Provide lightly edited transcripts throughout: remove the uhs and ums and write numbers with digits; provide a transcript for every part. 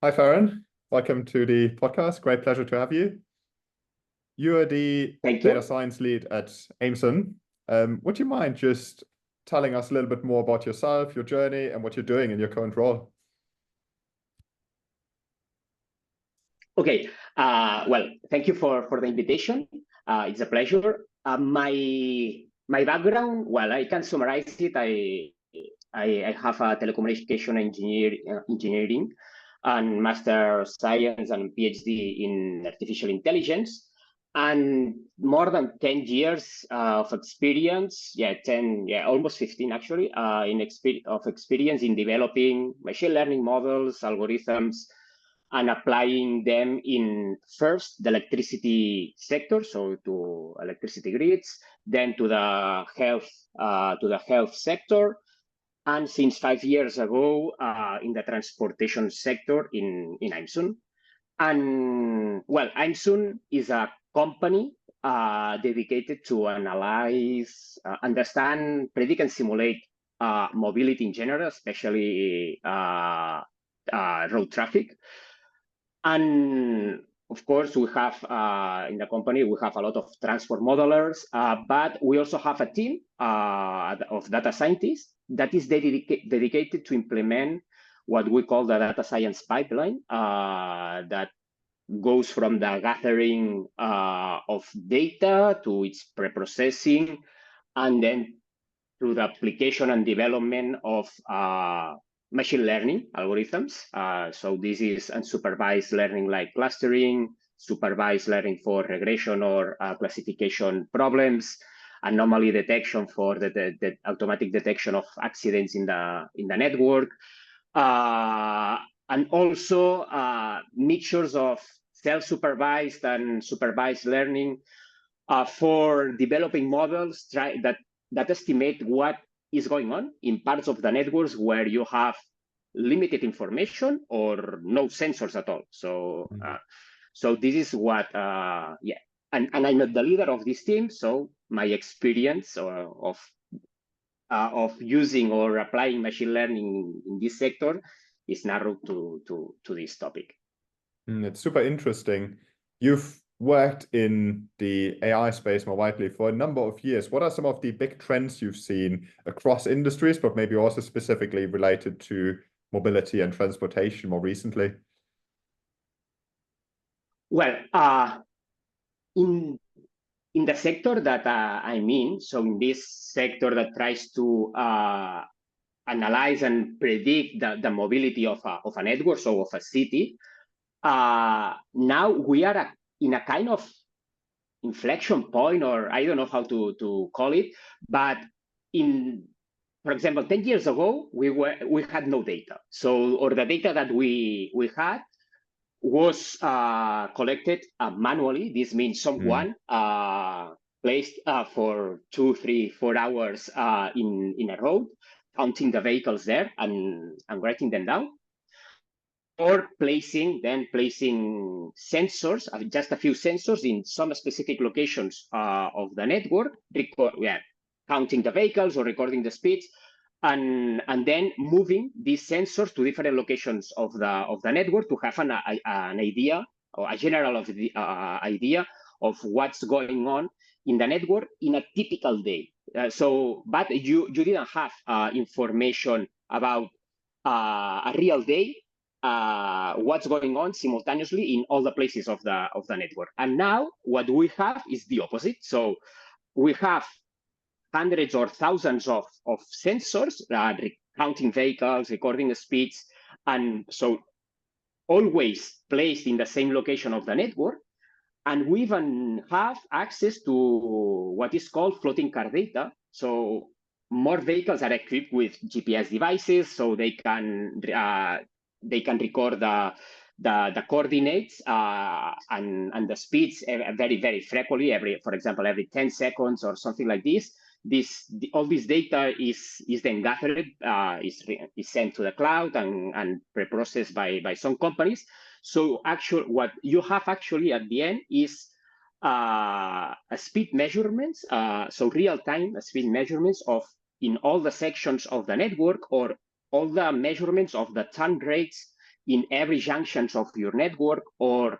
Hi, Ferran. Welcome to the podcast. Great pleasure to have you. You are the Thank data you. science lead at Aimsun. Would you mind just telling us a little bit more about yourself, your journey, and what you're doing in your current role? Okay. Well, thank you for the invitation. It's a pleasure. My background, well, I can summarize it. I have a telecommunication engineering and master of science and PhD in artificial intelligence, and more than 10 years of experience. Yeah, 10, yeah, almost 15 actually, of experience in developing machine learning models, algorithms, and applying them in first the electricity sector, so to electricity grids, then to the health sector, and since 5 years ago in the transportation sector in Aimsun. And well, Aimsun is a company dedicated to analyze, understand, predict, and simulate mobility in general, especially road traffic. And of course, we have in the company, we have a lot of transport modelers, but we also have a team of data scientists that is dedicated to implement what we call the data science pipeline that goes from the gathering of data to its preprocessing, and then through the application and development of machine learning algorithms. So this is unsupervised learning like clustering, supervised learning for regression or classification problems, anomaly detection for the automatic detection of accidents in the network, and also mixtures of self-supervised and supervised learning for developing models that estimate what is going on in parts of the networks where you have limited information or no sensors at all. So, so this is what, yeah. And I'm not the leader of this team, so my experience of using or applying machine learning in this sector is narrowed to this topic. It's super interesting. You've worked in the AI space more widely for a number of years. What are some of the big trends you've seen across industries, but maybe also specifically related to mobility and transportation more recently? Well, in the sector that I'm in, so in this sector that tries to analyze and predict the mobility of a network, so of a city, now we are in a kind of inflection point, or I don't know how to call it, but for example, 10 years ago, we had no data. So, or the data that we had was collected manually. This means someone placed for 2, 3, 4 hours in a road, counting the vehicles there and writing them down, or placing sensors, just a few sensors in some specific locations of the network, counting the vehicles or recording the speeds, and then moving these sensors to different locations of the network to have an idea, or a general idea of what's going on in the network in a typical day. But you didn't have information about a real day, what's going on simultaneously in all the places of the network. And now what we have is the opposite. So we have hundreds or thousands of sensors counting vehicles, recording the speeds, and so always placed in the same location of the network. And we even have access to what is called floating car data. So more vehicles are equipped with GPS devices, so they can record the coordinates and the speeds very, very frequently, for example, every 10 seconds or something like this. All this data is then gathered, is sent to the cloud and preprocessed by some companies. So actually, what you have actually at the end is a speed measurements, so real-time speed measurements in all the sections of the network, or all the measurements of the turn rates in every junctions of your network, or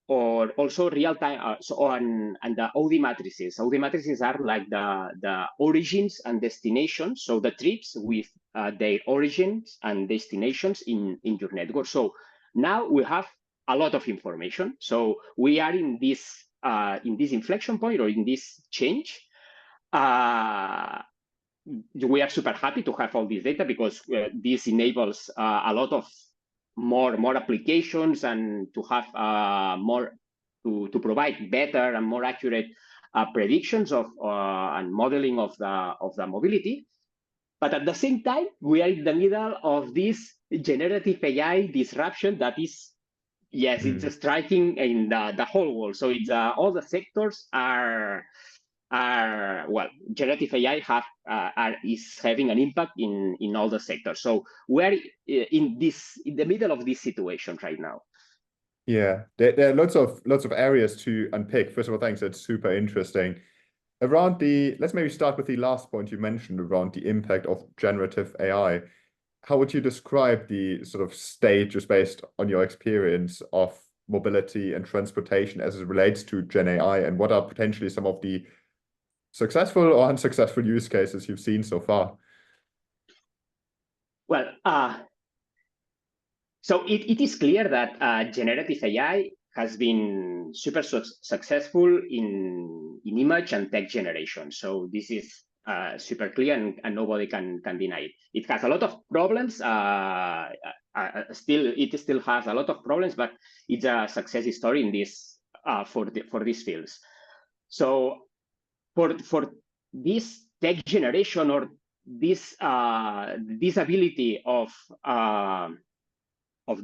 also real-time, and the OD matrices. OD matrices are like the origins and destinations, so the trips with their origins and destinations in your network. So now we have a lot of information. So we are in this inflection point, or in this change. We are super happy to have all this data, because this enables a lot of more applications, and to have more to provide better and more accurate predictions of and modeling of the mobility. But at the same time, we are in the middle of this generative AI disruption that is, yes, it's striking in the whole world. So it's all the sectors are well, generative AI is having an impact in all the sectors. So we're in the middle of this situation right now. Yeah, there are lots of areas to unpick. First of all, thanks. That's super interesting. Let's maybe start with the last point you mentioned around the impact of generative AI. How would you describe the sort of state, just based on your experience, of mobility and transportation as it relates to Gen AI, and what are potentially some of the successful or unsuccessful use cases you've seen so far? Well, so it is clear that generative AI has been super successful in image and text generation. So this is super clear, and nobody can deny it. It has a lot of problems. It still has a lot of problems, but it's a success story in this for these fields. So for this text generation, or this ability of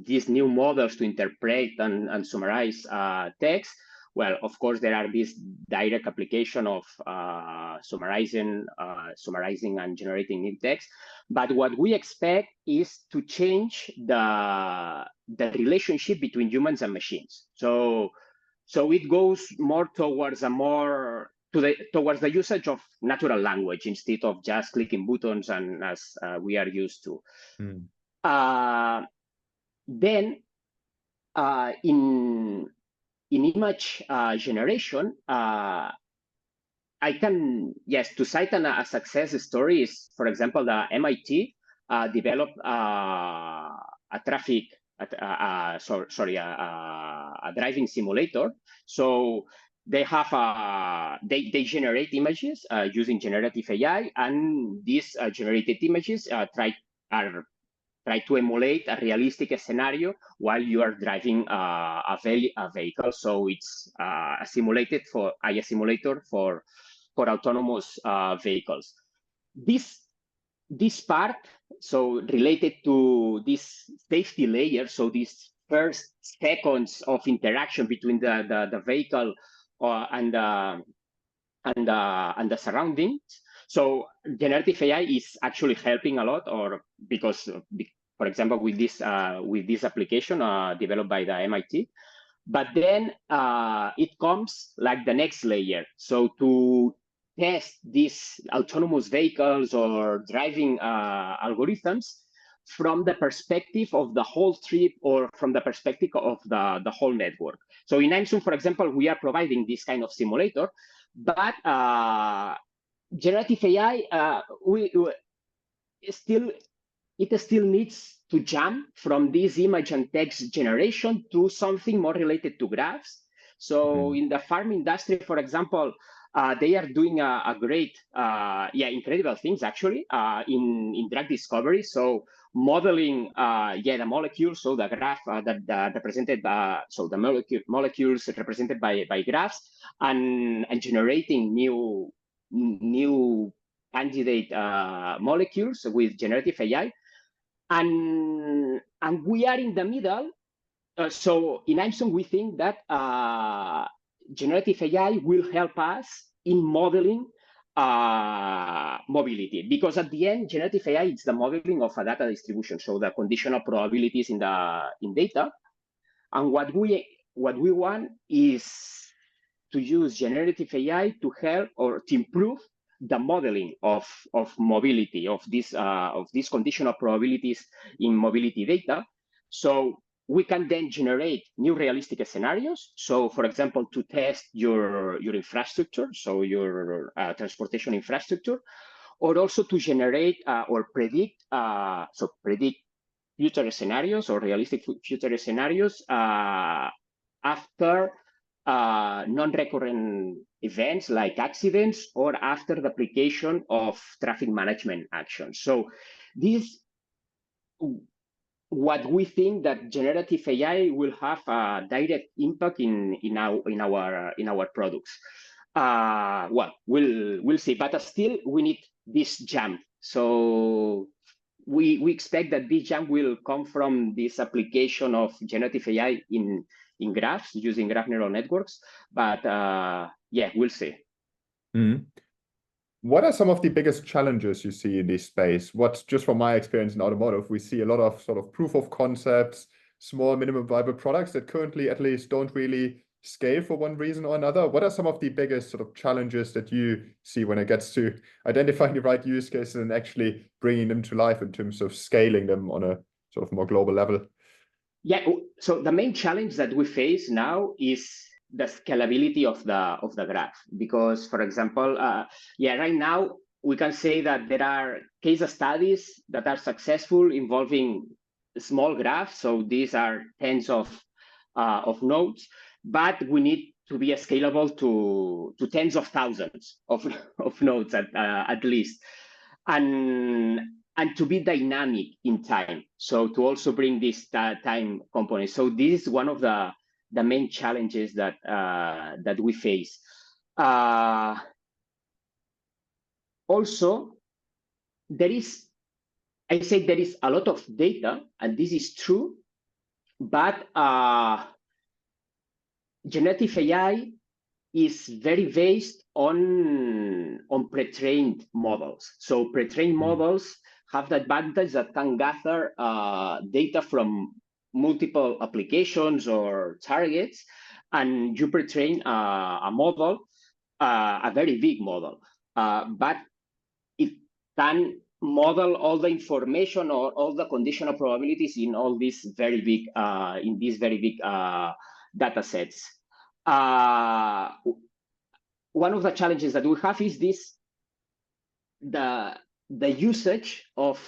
these new models to interpret and summarize text, well, of course, there are this direct application of summarizing and generating new text. But what we expect is to change the relationship between humans and machines. So it goes more towards towards the usage of natural language, instead of just clicking buttons, and as we are used to. Then in image generation, I can, yes, to cite a success story is, for example, the MIT developed a driving simulator. So they have they generate images using generative AI, and these generated images try to emulate a realistic scenario while you are driving a vehicle. So it's a simulator for autonomous vehicles. This part, so related to this safety layer, so these first seconds of interaction between the vehicle and the surroundings. So generative AI is actually helping a lot, or because, for example, with this application developed by the MIT. But then it comes like the next layer. So to test these autonomous vehicles or driving algorithms from the perspective of the whole trip, or from the perspective of the whole network. So in Aimsun, for example, we are providing this kind of simulator, but generative AI, it still needs to jump from this image and text generation to something more related to graphs. So in the farm industry, for example, they are doing a great, incredible things actually in drug discovery. So modeling, the molecules, so the graph that represented, so the molecules represented by graphs, and generating new candidate molecules with generative AI. And we are in the middle. So in Aimsun, we think that generative AI will help us in modeling mobility, because at the end, generative AI is the modeling of a data distribution, so the conditional probabilities in data. And what we want is to use generative AI to help, or to improve the modeling of mobility, of these conditional probabilities in mobility data. So we can then generate new realistic scenarios. So, for example, to test your infrastructure, so your transportation infrastructure, or also to generate or predict, predict future scenarios or realistic future scenarios after non-recurrent events like accidents or after the application of traffic management actions. So this what we think that generative AI will have a direct impact in our products. Well, we'll see, but still we need this jump. So we expect that this jump will come from this application of generative AI in graphs using graph neural networks. But yeah, we'll see. Mm. What are some of the biggest challenges you see in this space? What, just from my experience in automotive, we see a lot of sort of proof of concepts, small minimum viable products that currently at least don't really scale for one reason or another. What are some of the biggest sort of challenges that you see when it gets to identifying the right use cases and actually bringing them to life in terms of scaling them on a sort of more global level? Yeah, so the main challenge that we face now is the scalability of the graph, because, for example, right now we can say that there are case studies that are successful involving small graphs. So these are tens of nodes, but we need to be scalable to tens of thousands of nodes at least, and to be dynamic in time. So to also bring this time component. So this is one of the main challenges that that we face. Also, I say there is a lot of data, and this is true, but generative AI is very based on pre-trained models. So pre-trained models have the advantage that can gather data from multiple applications or targets, and you pre-train a model, a very big model, but it can model all the information or all the conditional probabilities in all these very big data sets. One of the challenges that we have is the usage of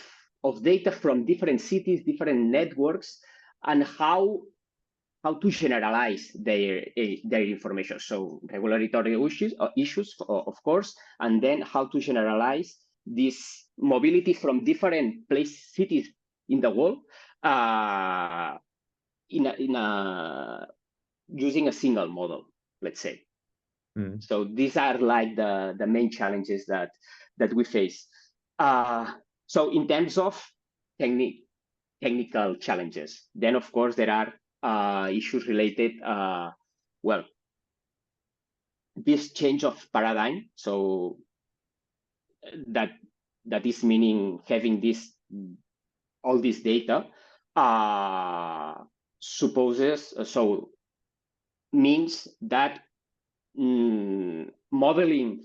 data from different cities, different networks, and how to generalize their information. So regulatory issues, of course, and then how to generalize this mobility from different cities in the world using a single model, let's say. So these are like the main challenges that we face. So in terms of technical challenges, then of course there are issues related. Well, this change of paradigm. So that is meaning having all this data means that modeling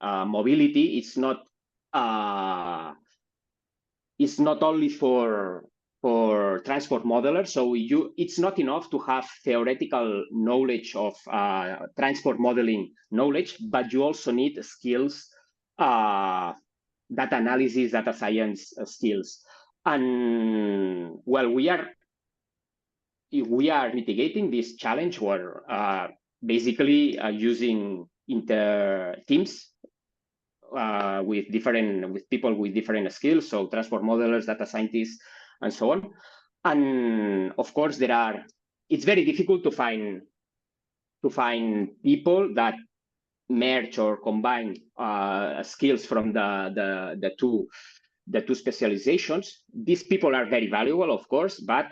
mobility is not only for transport modelers. So it's not enough to have theoretical knowledge of transport modeling knowledge, but you also need skills, data analysis, data science skills. And well, we are mitigating this challenge where basically using teams with people with different skills, so transport modelers, data scientists, and so on. And of course, it's very difficult to find people that merge or combine skills from the two specializations. These people are very valuable, of course, but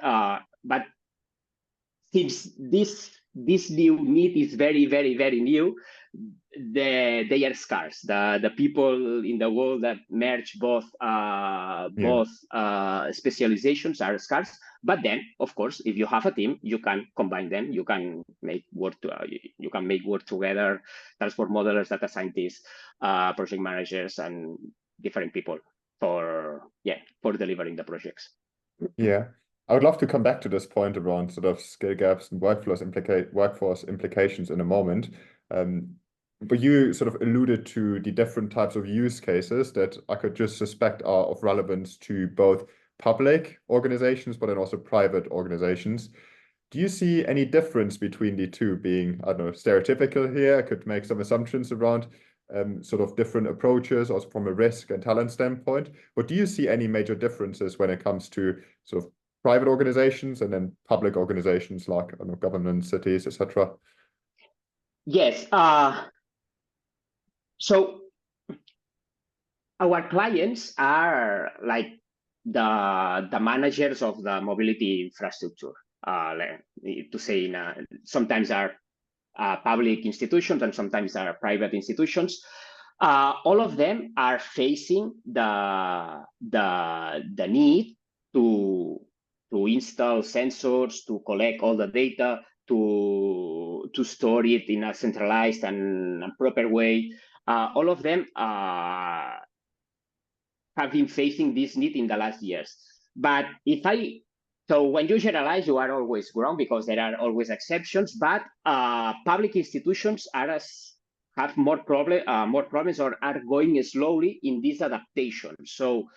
since this new need is very, very, very new, they are scarce. The people in the world that merge both specializations are scarce. But then, of course, if you have a team, you can combine them. You can make work together. Transport modelers, data scientists, project managers, and different people for delivering the projects. Yeah. I would love to come back to this point around sort of skill gaps and workforce implications in a moment. But you sort of alluded to the different types of use cases that I could just suspect are of relevance to both public organizations, but then also private organizations. Do you see any difference between the two being, I don't know, stereotypical here? I could make some assumptions around sort of different approaches also from a risk and talent standpoint. But do you see any major differences when it comes to sort of private organizations and then public organizations like, I don't know, government, cities, etc.? Yes. So our clients are like the managers of the mobility infrastructure. To say, sometimes are public institutions and sometimes are private institutions. All of them are facing the need to install sensors, to collect all the data, to store it in a centralized and proper way. All of them have been facing this need in the last years. But so when you generalize, you are always wrong because there are always exceptions. But public institutions have more problems or are going slowly in this adaptation. So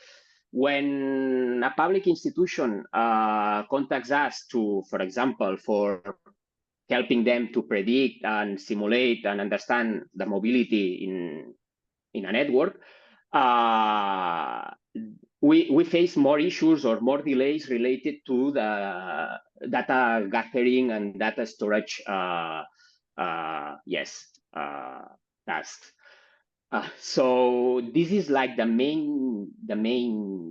when a public institution contacts us to, for example, for helping them to predict and simulate and understand the mobility in a network, we face more issues or more delays related to the data gathering and data storage tasks. So this is like the main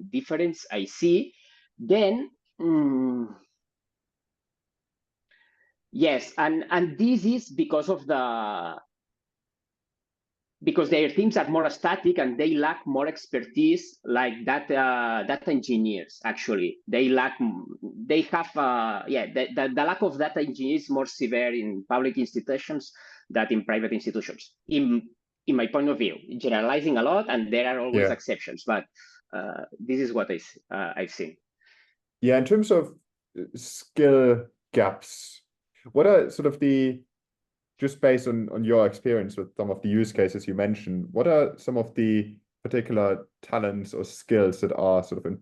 difference I see. Then yes, and this is because of because their teams are more static and they lack more expertise, like data engineers. Actually, they have the lack of data engineers is more severe in public institutions than in private institutions. In my point of view, generalizing a lot, and there are always exceptions, but this is what I've seen. Yeah, in terms of skill gaps, what are sort of just based on your experience with some of the use cases you mentioned, what are some of the particular talents or skills that are sort of in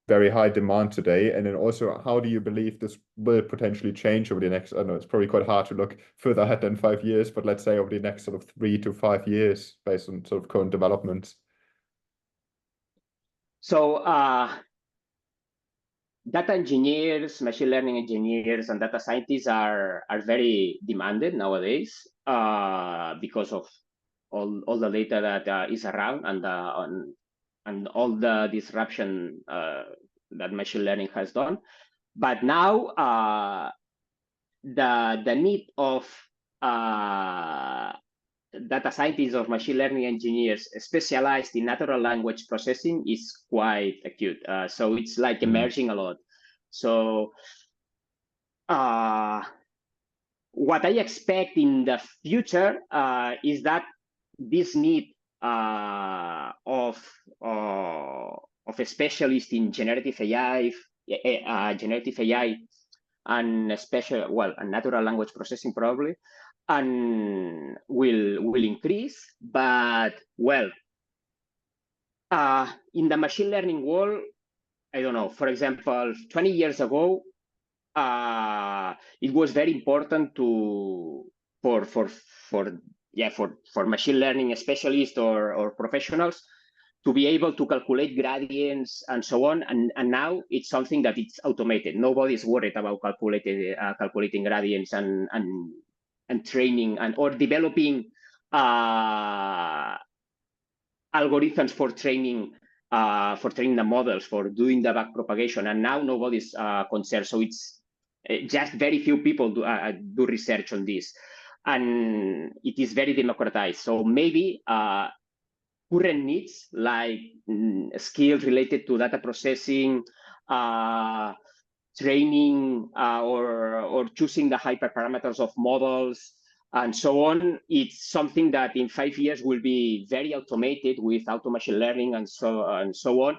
very high demand today? And then also, how do you believe this will potentially change over the next, I know it's probably quite hard to look further ahead than 5 years, but let's say over the next sort of 3 to 5 years based on sort of current developments? So data engineers, machine learning engineers, and data scientists are very demanded nowadays because of all the data that is around and all the disruption that machine learning has done. But now the need of data scientists or machine learning engineers specialized in natural language processing is quite acute. So it's like emerging a lot. So what I expect in the future is that this need of a specialist in generative AI, and and natural language processing probably, and will increase. But in the machine learning world, I don't know. For example, 20 years ago, it was very important for machine learning specialists or professionals to be able to calculate gradients and so on. And now it's something that it's automated. Nobody's worried about calculating gradients and training or developing algorithms for training the models, for doing the back propagation. And now nobody's concerned. So it's just very few people do research on this. And it is very democratized. So maybe current needs like skills related to data processing, training, or choosing the hyperparameters of models, and so on, it's something that in 5 years will be very automated with auto machine learning and so on.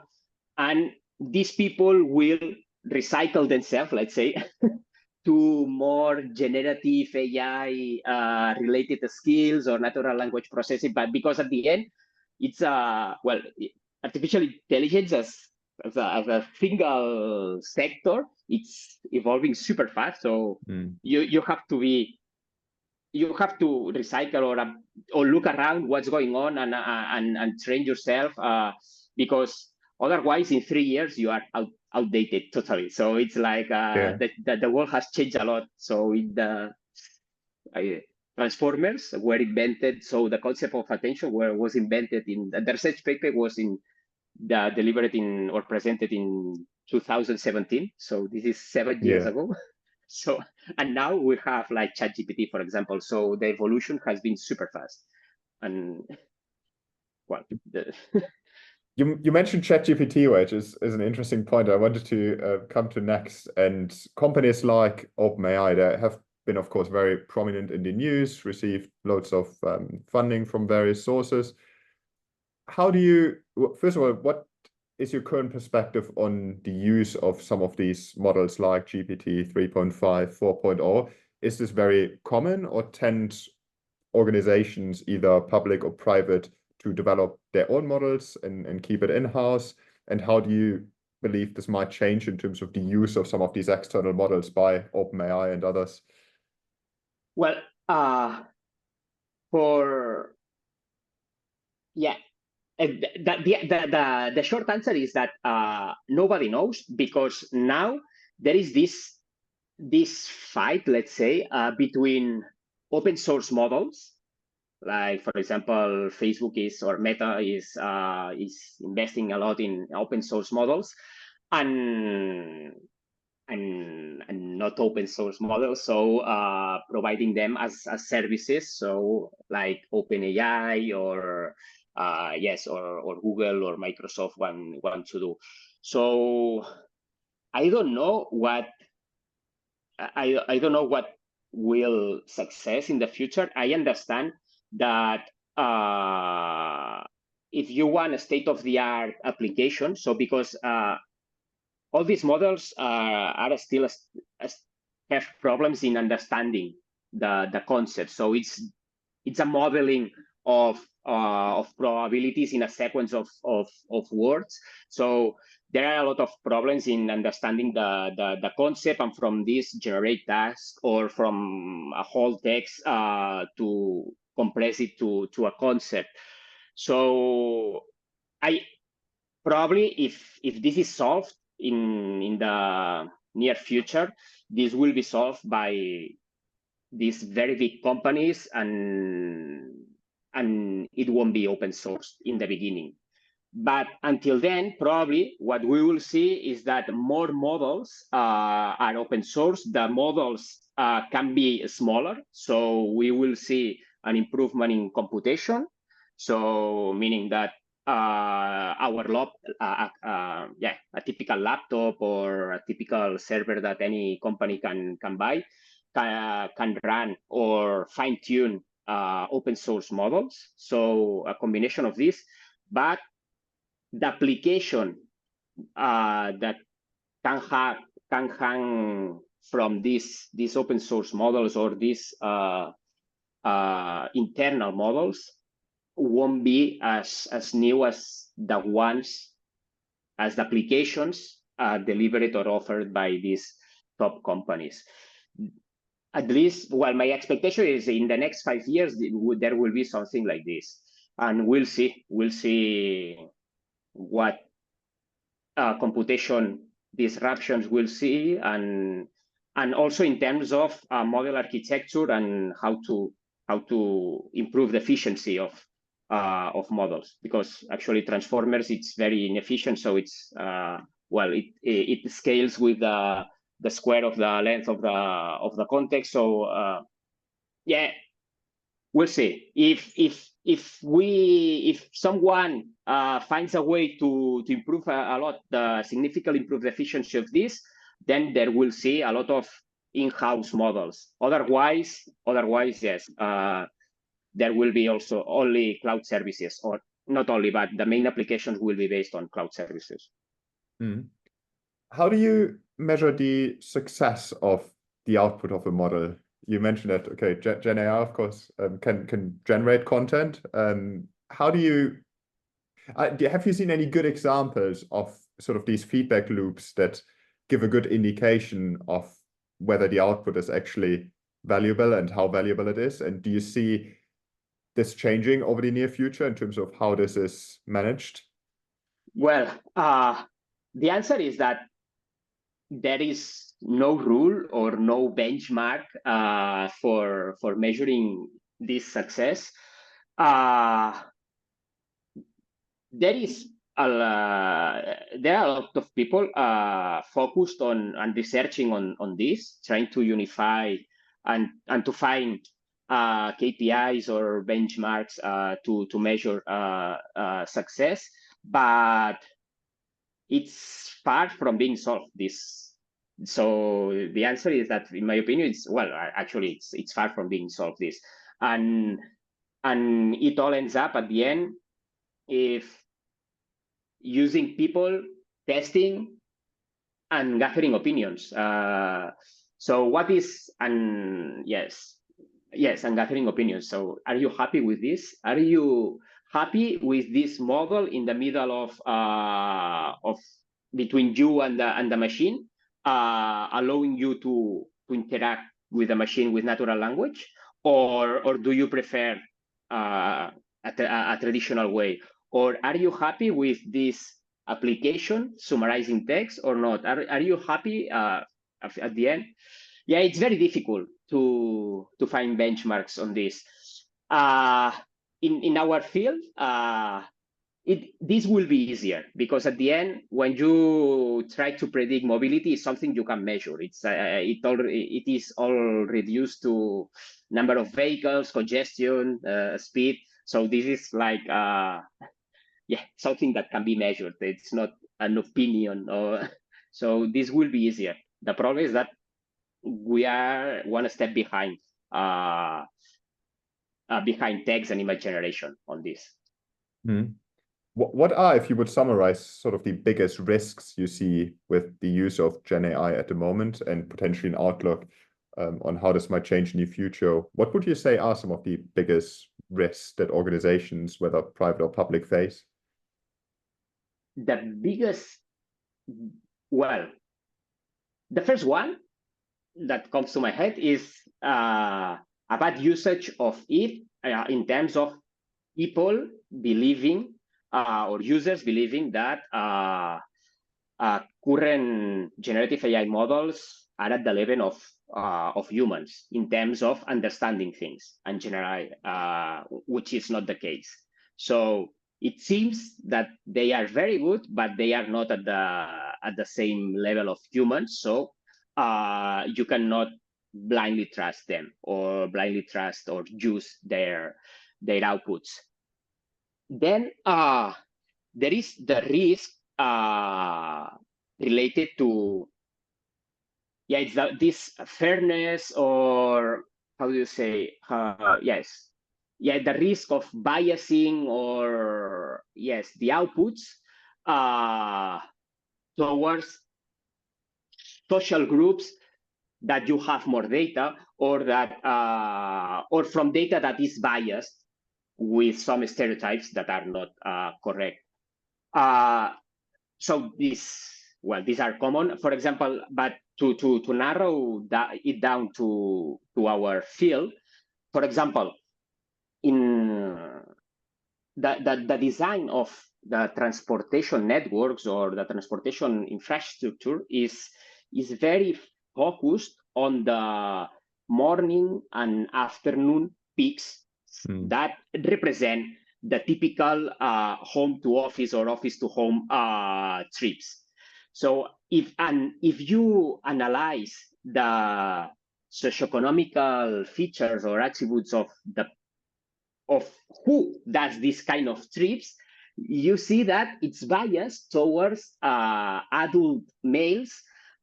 And these people will recycle themselves, let's say, to more generative AI related skills or natural language processing. But because at the end, it's well, artificial intelligence as a single sector, it's evolving super fast. So you have to be, you have to recycle or look around what's going on and train yourself, because otherwise in 3 years you are outdated totally. So it's like the world has changed a lot. So the transformers were invented. So the concept of attention was invented in the research paper was delivered in or presented in 2017. So this is 7 years ago. So, and now we have like ChatGPT, for example. So the evolution has been super fast. And well, you mentioned ChatGPT, which is an interesting point I wanted to come to next. And companies like OpenAI, they have been, of course, very prominent in the news, received loads of funding from various sources. How do you, first of all, what is your current perspective on the use of some of these models like GPT 3.5, 4.0? Is this very common, or tend organizations, either public or private, to develop their own models and keep it in-house? And how do you believe this might change in terms of the use of some of these external models by OpenAI and others? Well, the short answer is that nobody knows, because now there is this fight, let's say, between open source models, like for example, Facebook or Meta is investing a lot in open source models, and not open source models, so providing them as services, so like OpenAI or or Google or Microsoft want to do. So I don't know what will success in the future. I understand that if you want a state-of-the-art application, so because all these models are still have problems in understanding the concept. So it's a modeling of probabilities in a sequence of words. So there are a lot of problems in understanding the concept, and from this generate tasks, or from a whole text to compress it to a concept. So I probably, if this is solved in the near future, this will be solved by these very big companies, and it won't be open source in the beginning. But until then, probably what we will see is that more models are open source. The models can be smaller, so we will see an improvement in computation. So meaning that a typical laptop or a typical server that any company can buy can run or fine-tune open source models. So a combination of this, but the application that can hang from these open source models or these internal models won't be as new as the ones, as the applications delivered or offered by these top companies. At least, well, my expectation is in the next 5 years there will be something like this, and we'll see what computation disruptions we'll see, and also in terms of model architecture and how to improve the efficiency of models, because actually transformers, it's very inefficient. So it's well, it scales with the square of the length of the context. So yeah, we'll see if someone finds a way to improve a lot, significantly improve the efficiency of this, then there will see a lot of in-house models. Otherwise, yes, there will be also only cloud services, or not only, but the main applications will be based on cloud services. How do you measure the success of the output of a model? You mentioned that, okay, Gen AI, of course, can generate content. How do you have you seen any good examples of sort of these feedback loops that give a good indication of whether the output is actually valuable and how valuable it is? And do you see this changing over the near future in terms of how this is managed? Well, the answer is that there is no rule or no benchmark for measuring this success. There are a lot of people focused on researching on this, trying to unify and to find KPIs or benchmarks to measure success, but it's far from being solved. So the answer is that, in my opinion, actually it's far from being solved. And it all ends up at the end if using people, testing, and gathering opinions. So what is, and yes, and gathering opinions. So are you happy with this? Are you happy with this model in the middle of between you and the machine, allowing you to interact with the machine with natural language, or do you prefer a traditional way? Or are you happy with this application summarizing text or not? Are you happy at the end? Yeah, it's very difficult to find benchmarks on this. In our field, this will be easier because at the end, when you try to predict mobility, it's something you can measure. It is all reduced to number of vehicles, congestion, speed. So this is like something that can be measured. It's not an opinion, or so this will be easier. The problem is that we are one step behind text and image generation on this. What are, if you would summarize, sort of the biggest risks you see with the use of Gen AI at the moment, and potentially an outlook on how this might change in the future? What would you say are some of the biggest risks that organizations, whether private or public, face? The biggest, well, the first one that comes to my head is a bad usage of it in terms of people believing or users believing that current generative AI models are at the level of humans in terms of understanding things and general, which is not the case. So it seems that they are very good, but they are not at the same level of humans. So you cannot blindly trust them or blindly trust or use their outputs. Then there is the risk related to it's this fairness, or how do you say the risk of biasing, or the outputs towards social groups that you have more data, or that or from data that is biased with some stereotypes that are not correct. So these are common, for example, but to narrow it down to our field, for example, in the design of the transportation networks or the transportation infrastructure is very focused on the morning and afternoon peaks that represent the typical home to office or office to home trips. So if you analyze the socioeconomical features or attributes of who does this kind of trips, you see that it's biased towards adult males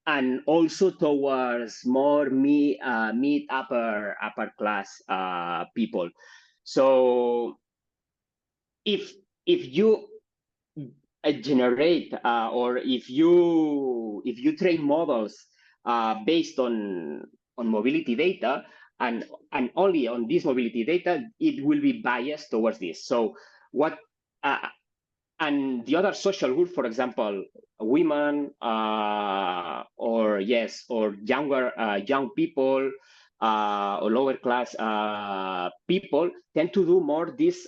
and also towards more mid upper class people. So if you generate or if you train models based on mobility data and only on this mobility data, it will be biased towards this. So what and the other social group, for example, women or younger young people or lower class people tend to do more this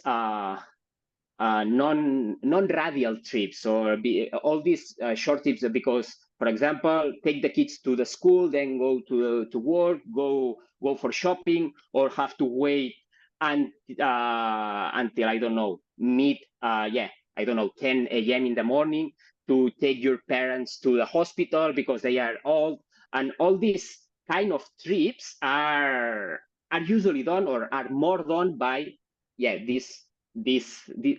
non-radial trips or all these short trips, because, for example, take the kids to the school, then go to work, go for shopping, or have to wait until I don't know, I don't know, 10 a.m. in the morning to take your parents to the hospital because they are old. And all these kind of trips are usually done or are more done by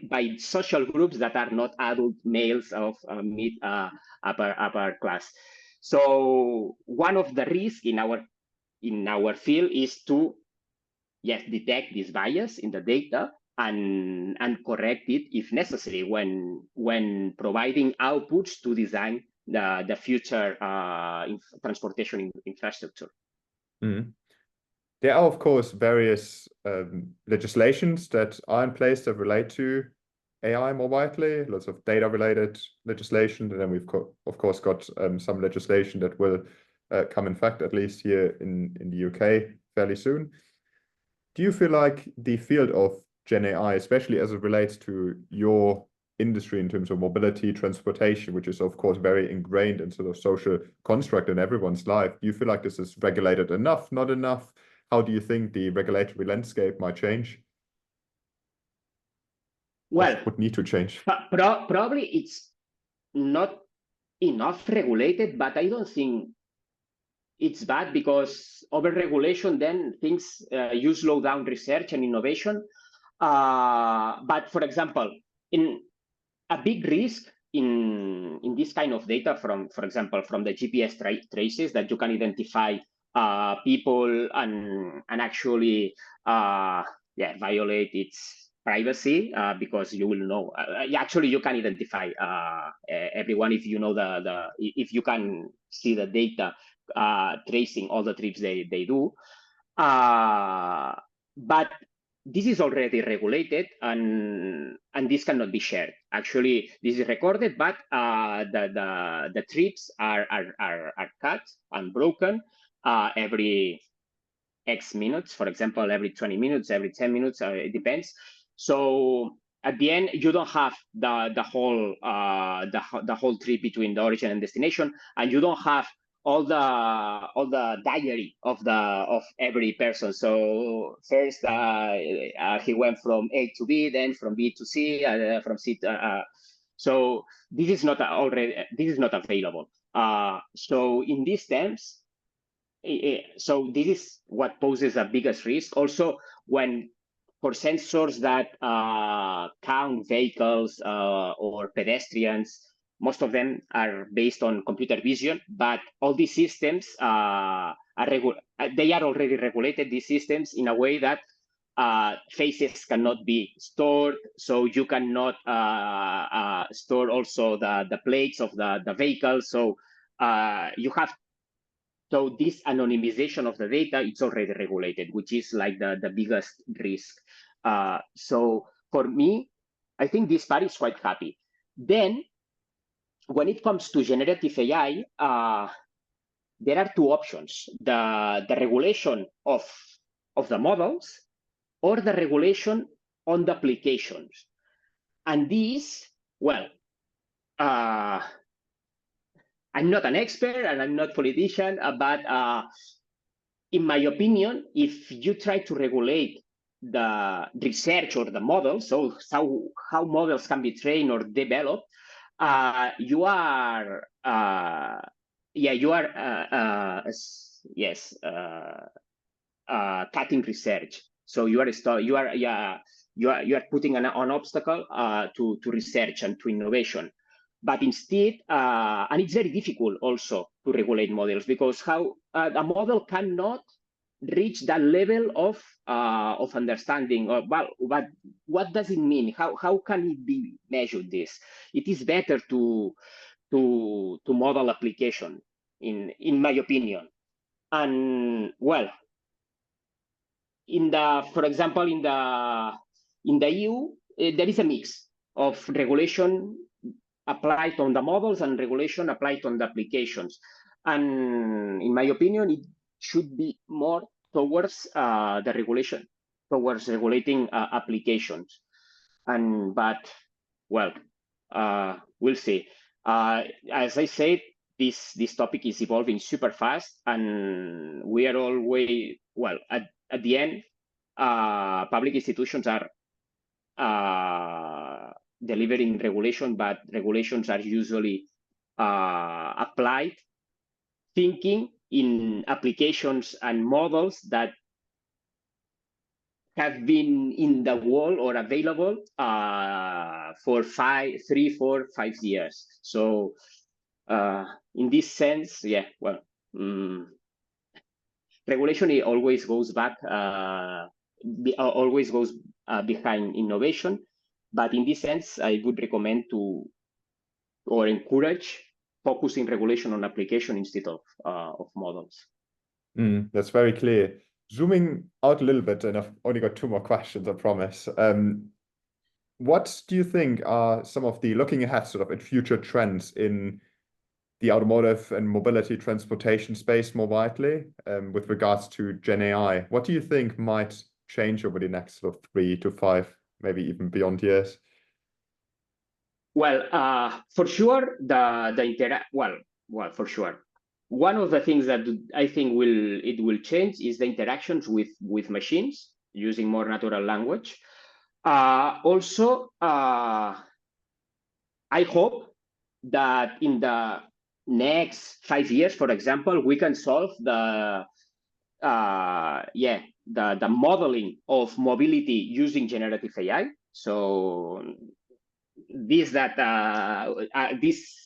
by social groups that are not adult males of mid upper class. So one of the risks in our field is to detect this bias in the data and correct it if necessary when providing outputs to design the future transportation infrastructure. Mm. There are, of course, various legislations that are in place that relate to AI more widely, lots of data-related legislation. And then we've got, of course, got some legislation that will come in fact, at least here in the UK, fairly soon. Do you feel like the field of Gen AI, especially as it relates to your industry in terms of mobility, transportation, which is, of course, very ingrained in sort of social construct in everyone's life, do you feel like this is regulated enough, not enough? How do you think the regulatory landscape might change? Well, would need to change. Probably it's not enough regulated, but I don't think it's bad, because over-regulation, then things you slow down research and innovation. But for example, in a big risk in this kind of data for example, from the GPS traces that you can identify people and actually violate its privacy, because you will know. Actually, you can identify everyone if you know if you can see the data tracing all the trips they do. But this is already regulated, and this cannot be shared. Actually, this is recorded, but the trips are cut and broken every X minutes. For example, every 20 minutes, every 10 minutes, it depends. So at the end, you don't have the whole trip between the origin and destination, and you don't have all the diary of every person. So first he went from A to B, then from B to C, from C to so this is not available. So in these terms, so this is what poses the biggest risk. Also, when for sensors that count vehicles or pedestrians, most of them are based on computer vision, but all these systems they are already regulated, these systems, in a way that faces cannot be stored, so you cannot store also the plates of the vehicle. So you have this anonymization of the data, it's already regulated, which is like the biggest risk. So for me, I think this part is quite happy. Then, when it comes to generative AI, there are two options: the regulation of the models, or the regulation on the applications. And these, well, I'm not an expert and I'm not a politician, but in my opinion, if you try to regulate the research or the models, so how models can be trained or developed, you are cutting research. So you are putting an obstacle to research and to innovation. But instead, and it's very difficult also to regulate models, because a model cannot reach that level of understanding. Or, well, what does it mean? How can it be measured? This it is better to model application, in my opinion. And well, for example, in the EU, there is a mix of regulation applied on the models and regulation applied on the applications. And in my opinion, it should be more towards the regulation, towards regulating applications. But well, we'll see. As I said, this topic is evolving super fast, and we are always, well, at the end, public institutions are delivering regulation, but regulations are usually applied thinking in applications and models that have been in the world or available for 3, 4, 5 years. So in this sense, yeah, well, regulation always goes back, always goes behind innovation. But in this sense, I would recommend or encourage focusing regulation on application instead of models. That's very clear. Zooming out a little bit, and I've only got 2 more questions, I promise. What do you think are some of the looking ahead sort of at future trends in the automotive and mobility transportation space more widely with regards to Gen AI? What do you think might change over the next sort of 3 to 5, maybe even beyond years? Well, for sure, for sure. One of the things that I think will change is the interactions with machines using more natural language. Also, I hope that in the next 5 years, for example, we can solve the modeling of mobility using generative AI. So this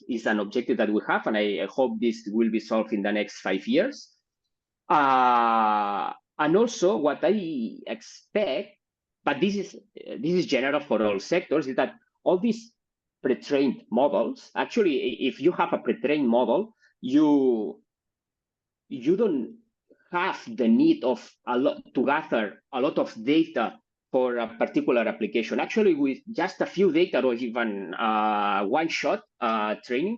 is an objective that we have, and I hope this will be solved in the next 5 years. And also, what I expect, but this is general for all sectors, is that all these pre-trained models, actually, if you have a pre-trained model, you don't have the need of to gather a lot of data for a particular application. Actually, with just a few data or even one-shot training,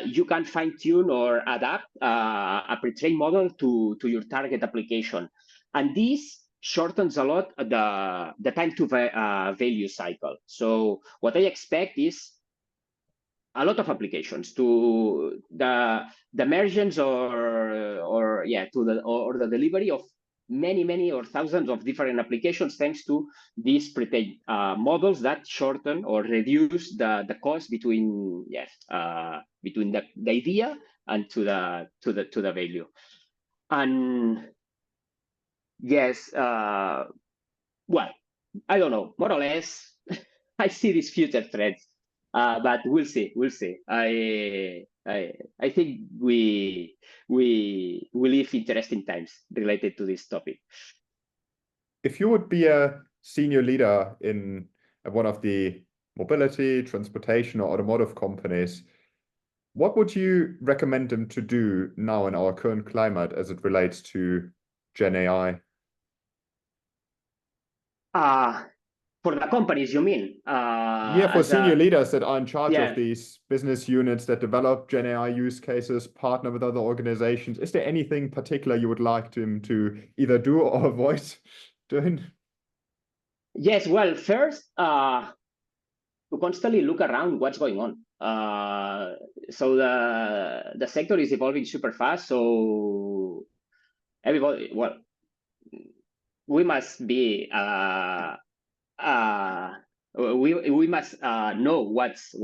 you can fine-tune or adapt a pre-trained model to your target application. And this shortens a lot the time to value cycle. So what I expect is a lot of applications to the emergence or the delivery of many or thousands of different applications thanks to these pre-trained models that shorten or reduce the cost between the idea and to the value. And yes, well, I don't know, more or less, I see these future threats. But we'll see. I think we live interesting times related to this topic. If you would be a senior leader in one of the mobility, transportation, or automotive companies, what would you recommend them to do now in our current climate as it relates to Gen AI? For the companies, you mean? For senior leaders that are in charge of these business units that develop Gen AI use cases, partner with other organizations. Is there anything particular you would like them to either do or avoid doing? Yes, well, first, to constantly look around what's going on. So the sector is evolving super fast. So everybody, well, we must be we must know what's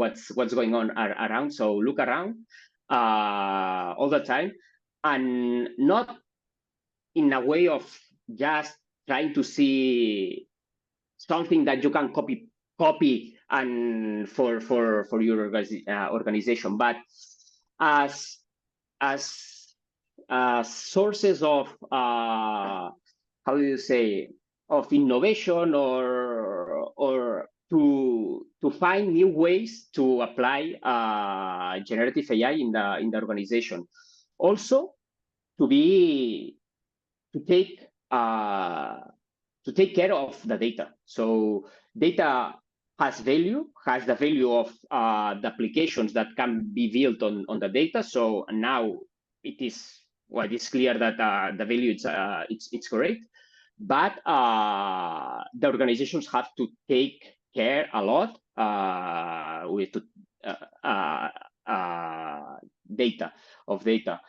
going on around. So look around all the time, and not in a way of just trying to see something that you can copy and for your organization, but as sources of how do you say, of innovation, or to find new ways to apply generative AI in the organization. Also, to take care of the data. So data has the value of the applications that can be built on the data. So now it's clear that the value it's correct, but the organizations have to take care a lot with data.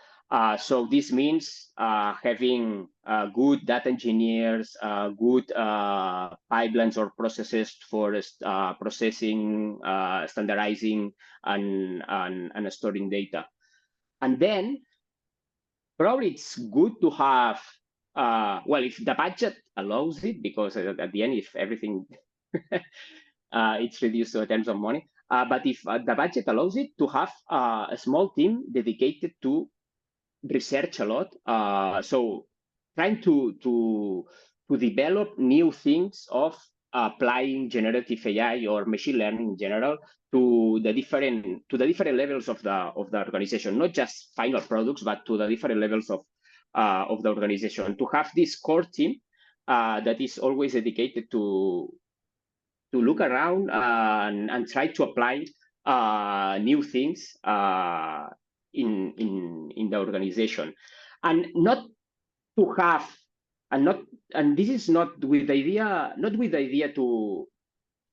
So this means having good data engineers, good pipelines or processes for processing, standardizing, and storing data. And then probably it's good to have, well, if the budget allows it, because at the end, if everything it's reduced in terms of money, but if the budget allows it, to have a small team dedicated to research a lot. So trying to develop new things of applying generative AI or machine learning in general to the different levels of the organization, not just final products, but to the different levels of the organization. To have this core team that is always dedicated to look around and try to apply new things in the organization, and not to have, and this is not with the idea to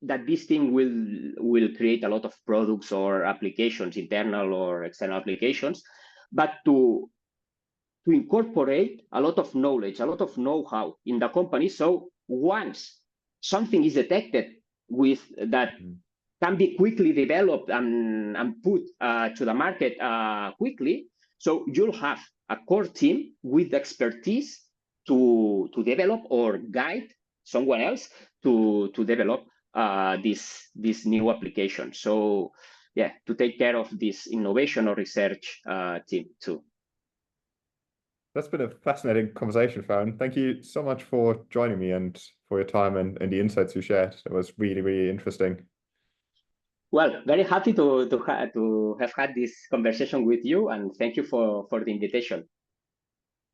that this thing will create a lot of products or applications, internal or external applications, but to incorporate a lot of knowledge, a lot of know-how in the company. So once something is detected with that can be quickly developed and put to the market quickly, so you'll have a core team with expertise to develop or guide someone else to develop this new application. So yeah, to take care of this innovation or research team too. That's been a fascinating conversation, Ferran. Thank you so much for joining me and for your time and the insights you shared. It was really, really interesting. Well, very happy to have had this conversation with you, and thank you for the invitation.